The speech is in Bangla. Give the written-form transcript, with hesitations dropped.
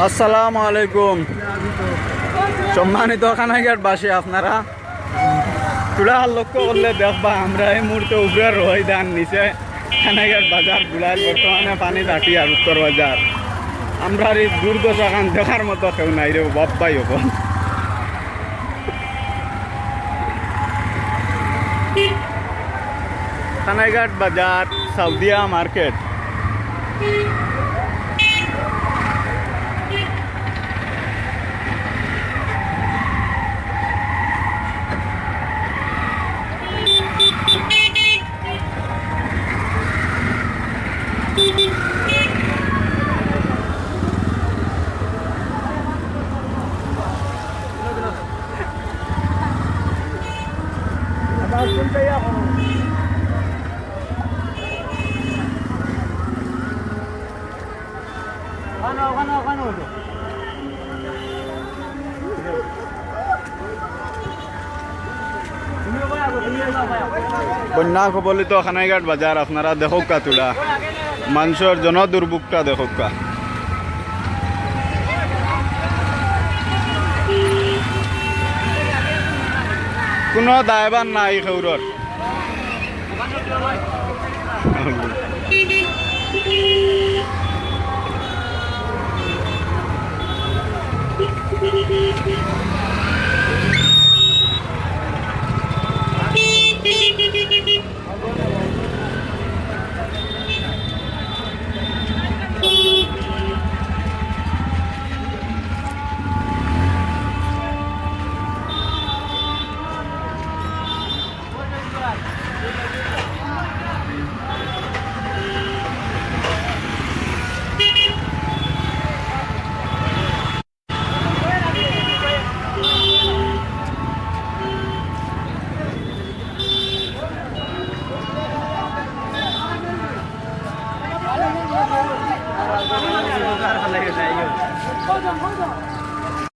আসসালামু আলাইকুম। সম্মানিত খানাঘাটবাসী, আপনারা তুলা লক্ষ্য করলে দেখবা আমরা এই মুহূর্তে উপরে রোহিদান নিচে খানাঘাট বাজার গুলায় বর্তমানে পানি দাটি আর উত্তর বাজার আমরা এই দুর্দশা খান দেখার মতো কেউ নাই রে বাপ্পাই হব। খানাঘাট বাজার সাউদিয়া মার্কেট। বন্যা কবলিত খানাইঘাট বাজার আপনারা দেখোকা তুলা মানুষের জন দুর্ভোগটা দেখোকা। কোনো দায়বান নাই খেউরর।